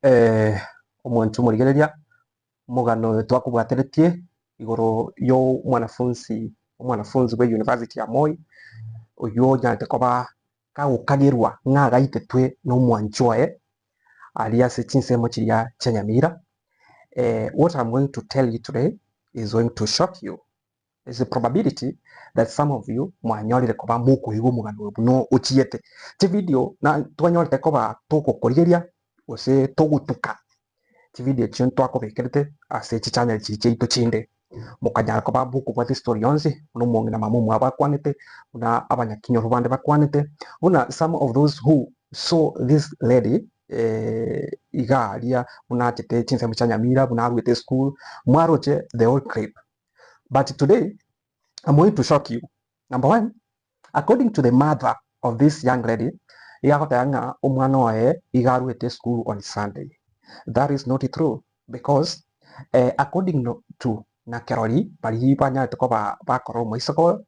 Omuntu murigereria mugano twakubwateretie iguru yo mwanafunzi we university ya Moi uyu nyante koba kagukagirwa ng'agaitetwe n'omwanchwae alias chinsemo chiria chanyamira. What I'm going to tell you today is going to shock you. There's a probability that some of you mwanyorire koba mukuigwa mugano buno uchiete ti video na twanyorite koba tukukurigeria use tugutuka ti video chio twakubikirite ase chi channel chiitu chinde mukanyara koba buku bwa story yonse no mongi na mamu abakwanite una abanyakinyo rubande bakwanite una some of those who saw this lady igaria una tete chinsemo chanyamira una arwete school mwaroche the whole clip. But today, I'm going to shock you. Number one, according to the mother of this young lady, igakotanga umwana wae igaruete school on Sunday. That is not true because according to Nakerori, bari banya toko bakoro moisoko,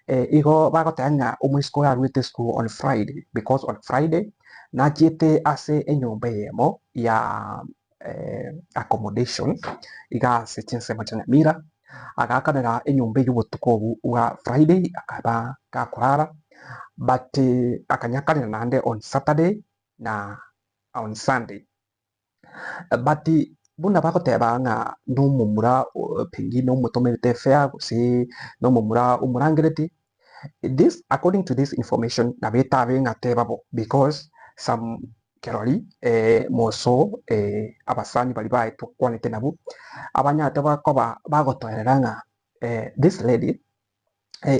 igo bagotanga umoisko aruete school on Friday because on Friday na jete ase enyombe yemo ya accommodation iga se chinsemo chanyamira agakanira enyumba y'ubutuko wa Friday akaba gakurara but akanyakanira nande on Saturday na on Sunday but buna bakoteba nga n'umumura pengine umutomerete fair gusi n'umumura umurangireti. This according to this information nabetabe ngatebabo because some Keroli moso abasani bali baito kwanete nabu abanyate bakoba bagotorera nga this lady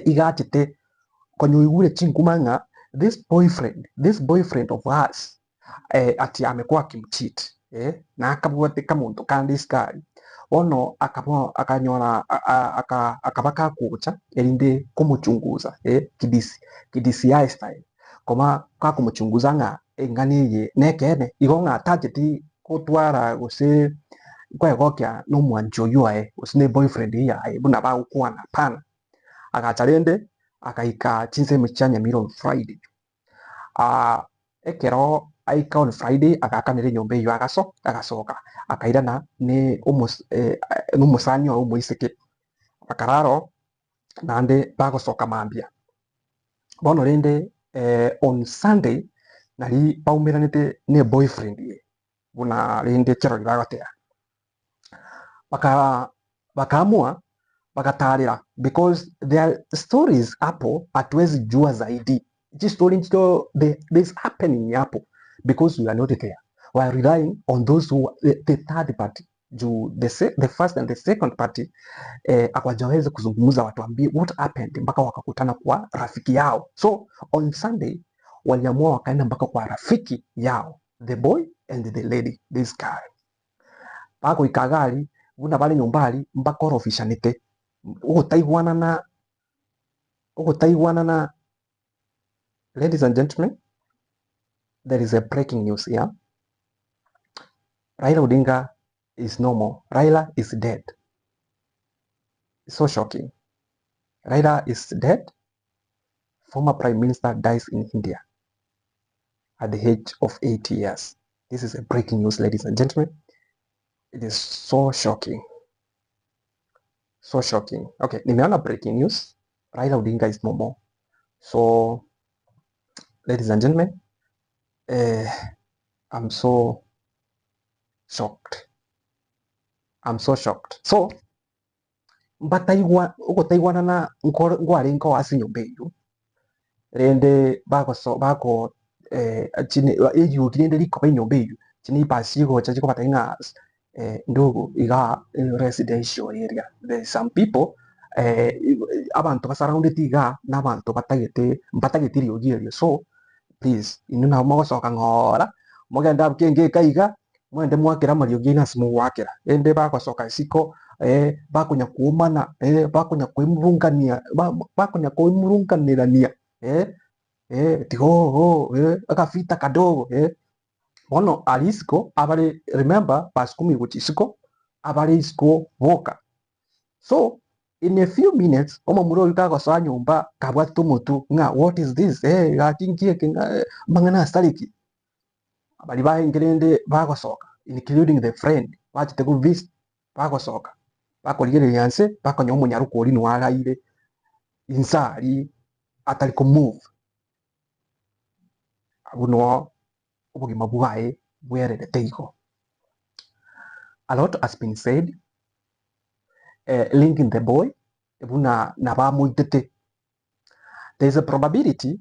igatite konyuigure chinkumanga this boyfriend of ours ati amekuwa akimcheat na akabwate kamuntu kandi sky ono akanyora akabaka kucha elinde kumuchunguza kidisi ya style koma kwa kumuchunguza nga enganiye nekene igonga target kutwara guse kwegokya no mwanjo yuae usine boyfriend yae buna ba ukwana pana agacharende akaika chinsemo chanyamira on Friday ekero aika on Friday agakanire nyombe yo agasoka akairana ne umusani wa umuiseke bakararo nande bagosoka mambia bono rende on Sunday nari baumiranite ne boyfriend ye buna rende Keroli bagotea bakaamua bakatarira because their stories hapo hatuwezi jua zaidi hizi story ndio this happening hapo because we are not there. We are relying on those who the third party the first and the second party akawajaweza kuzungumza watuambie what happened mpaka wakakutana kwa rafiki yao. So on Sunday waliamua wakaenda mpaka kwa rafiki yao the boy and the lady this guy bako ikagali buna bali nyumbali mpaka orofishanite ugutaigwana na ladies and gentlemen, there is a breaking news here. Raila Odinga is no more. Raila is dead. It's so shocking. Raila is dead. Former Prime Minister dies in India at the age of 80 years. This is a breaking news, ladies and gentlemen. It is so shocking. So shocking. Okay, nimeona breaking news. Raila Odinga is no more. So, ladies and gentlemen, I'm so shocked. So, ugutaigwana na ngwari nko wasi nyumbeyu rende bako chine eju rende riko nyumbeyu chini pasigo chachiko batainga ndogo iga residential area. There's some people abantu basaraunded iga n'abantu batagete yogirio. So please inuna mogosoka ngora mugenda bukenge kaiga mwende mwakira mariogi na simu wakira ende bagosoka siko bakunya kuumana bakunya kuimurunganirania tigo akafita kadogo ono alisiko abali remember paskumi guchisiko abali isko woka. So in a few minutes omamuro yukago sa nyumba kabwa tumutu nga what is this gakingie mangana stariki abali baingirinde bagosoka including the friend bachite ku visit bagosoka bakorigereria nse bakonya omunyaruko ori nwaraire insari atari ku move abuno obugima bwae bwererete igo. A lot has been said linking the boy buna na bamuitete. There's a probability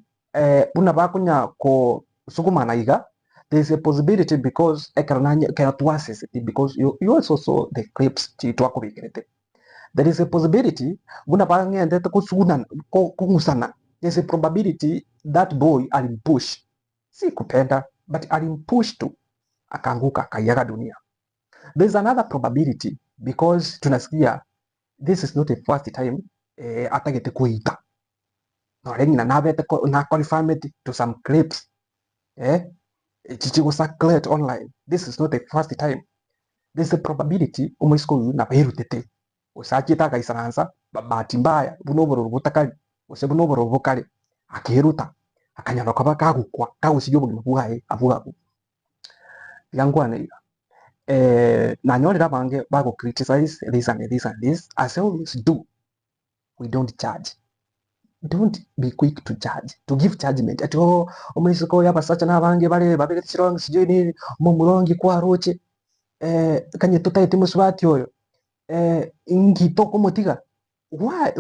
buna bakunya ko sukuma iga. There's a possibility because cannot access it because you also saw the clips chitwa kubikirete. There is a possibility buna bangende kusuna kungusana. There's a probability that boy alimpush si kupenda but alimpush tu akanguka akayaga dunia. There's another probability because tunasikia this is not the first time atagete kuita no rengi na nabete na confirm it to some clips chichigo circulate online. This is not the first time. There's a probability umwisiko uyu na berutete usachita kaisaransa bahati mbaya bunoboro butakali use bunoboro bukali akiruta akanyana kwa kagukwa kagusiyo bugima bwae avuga yangwana na nyorera bange bago criticize this and this and this as I always do. We don't judge. Don't be quick to judge, to give judgment. Ati omwisiko yabasacha nabange bale babegete chirong sijeni mumurongi kwa roche kanye tutaite musubati oyo ngito komotiga. Why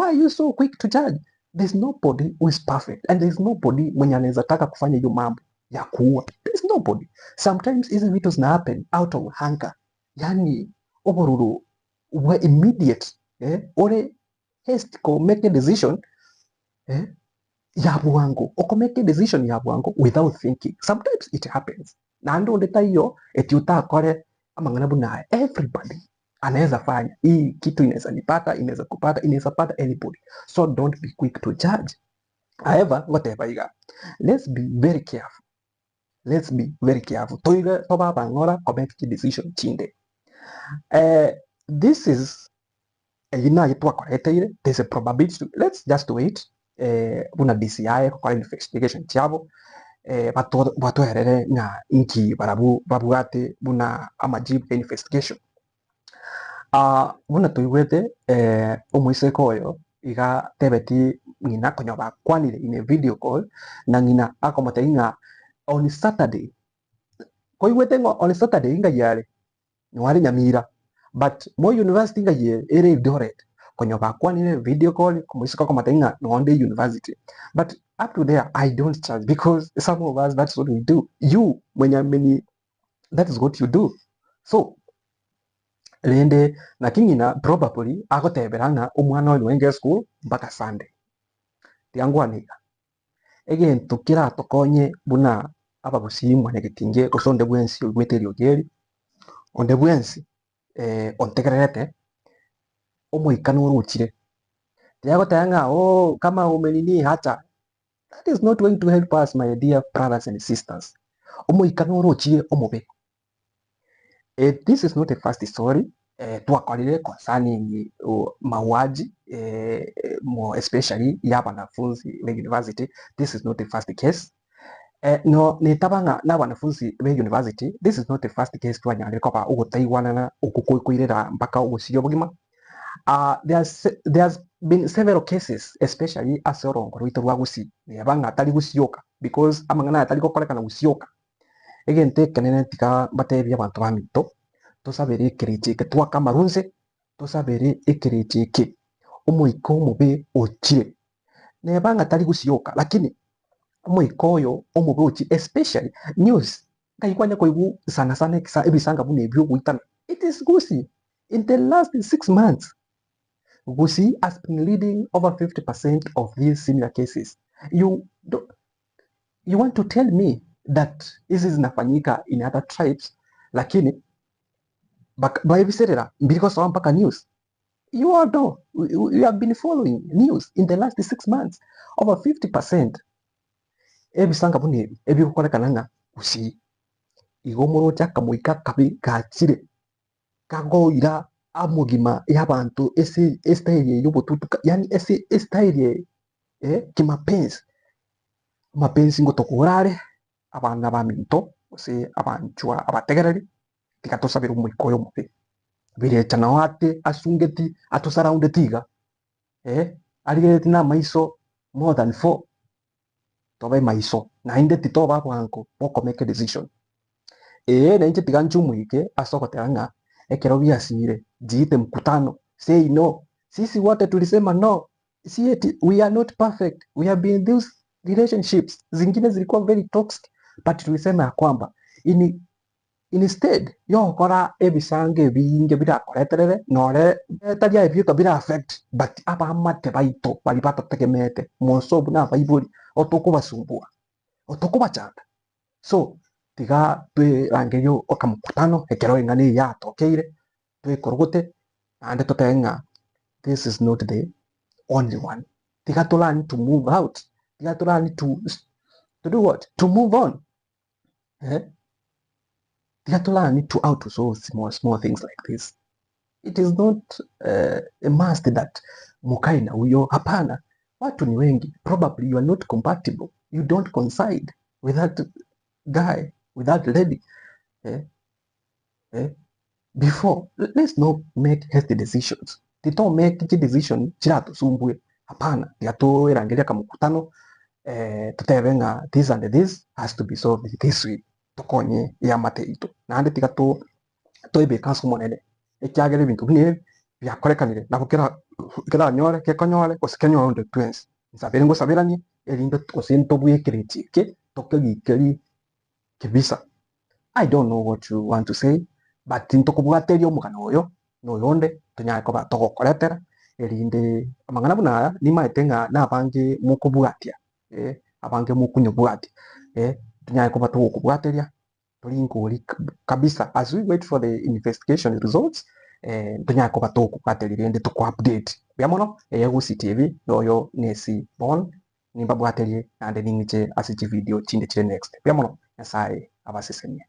are you so quick to judge? There's nobody who is perfect and there's nobody mwenye anaweza taka kufanya hiyo mambo ya kuua. There's nobody. Sometimes hizi vitu zina happen out of hunger. Yani oboruru we immediate ore haste ko make a decision ya bwangu oko make a decision ya bwangu without thinking. Sometimes it happens. Na ndo ndeta hiyo eti utakore amangana buna everybody anaweza fanya hii kitu, inaweza nipata, inaweza kupata, inaweza pata anybody. So don't be quick to judge. However, whatever you got, let's be very careful. Let's be very careful. Toiga toba bangora make decision chinde. This is there's a probability. Let's just wait. Buna DCI kwa investigation chabo. Watu herere na inki barabu babuate buna amajibu investigation. Buna tuigwete umwiseko oyo iga tebeti ngina konyoba kwanire in a video call na ngina akomate inga on Saturday. Koigwete ngo on Saturday inga yale nwari Nyamira but Moi University inga ye ere Eldoret konyoba kwanire video call kumwiseko akomate inga Ngonde University. But up to there I don't charge because some of us that's what we do. You mwenye meni that is what you do. So rende na kingina probably agoteberanga umwana oyo wenge school mpaka Sunday tiangwaniga again tukira tokonye buna aba busimwa negitinge usonde bwensi ugweterio geri onde bwensi ontegerete omuikano uruchire tiagotanga kama umenini hata that is not going to help us my dear brothers and sisters. Omuikano uruchire omobe. This is not the first story twakorire concerning mauaji more especially ya wanafunzi wa university. This is not the first case. No nitabanga na wanafunzi wa university. This is not the first case twanyare koba ugutaiwana na ukukuirira mpaka ugusiyo bugima. There's been several cases especially asorongo rwito rwa gusi yabanga atari gusiyoka because amangana atari gokoreka na gusiyoka egente kenene tika batebya abantu bamito tosabere kiriki twaka marunze tosabere ikiriki umuiko mube ochire nebanga atari gusiyoka lakini umuiko oyo omube ochi especially news kayikwanya koigu sana sana kisa ebisanga bune ebyo guitana. It is Gusii. In the last 6 months Gusii has been leading over 50% of these similar cases. You want to tell me that hizi zinafanyika in other tribes lakini baibiserera mbiriko sawa mpaka news. You all know, you have been following news in the last 6 months. Over 50% ebisanga bune ebikorekananga Gusii igomoro chakamuika kabi gachire kagoira amugima y'abantu ese style y'ubututuka yani ese style kimapenzi mapenzi ngo tokurare abana baminto usi abanchwa abategereri tigatusabira umwikoyo mubi bireta na wate asungeti atusurround tiga arigeti na maiso more than 4 tobe maiso na inde titoba bwanko boko make a decision na inche tiganchu mwike asokotanga ekero biasire jiite mkutano say no sisi wote tulisema no see it, we are not perfect, we have been in those relationships zingine zilikuwa very toxic but tulisema ya kwamba instead yo kora ebisange binge birakoreterere nore taria ebyo bira affect but abamate baito bari batategemete monsobu na baibuli otokubasumbua otokubachanda so tiga twirangerio okamukutano ekero eng'ani yatokeire twikorogote ande totenga this is not the only one tiga to learn to move out tiga to learn to do what, to move on tiga to learn to out to so small things like this. It is not a must that mukae na huyo, hapana. Watu ni wengi, probably you are not compatible, you don't coincide with that guy, with that lady before. Let's not make hasty decisions. Tito make decision chiratusumbue, hapana. Tigatwirangeria kamukutano tutebenga this and this has to be solved this way, tukonye ya mateito nande tigato toibeka somonene ekyagere bintu bine byakorekanire nabo kera nyore kekonyore osikanyore onde twins nsabere ngo sabiranye erinde osinto bwekiriti ke tokegikeri kibisa. I don't know what you want to say but ntokubwaterio omugano oyo noyonde tunyako batogokoretera erinde amangana buna ni maetenga na bange mukubwatia abange mukunyubwati tunyako batokubwateria tulinkuri kabisa as we wait for the investigation results tunyako batokubwateria ende tuku update biamono Egusi TV yoyo nesi bon nimbabwaterie ande ningiche asiji video chinde chire next biamono nyasaye abasesenie.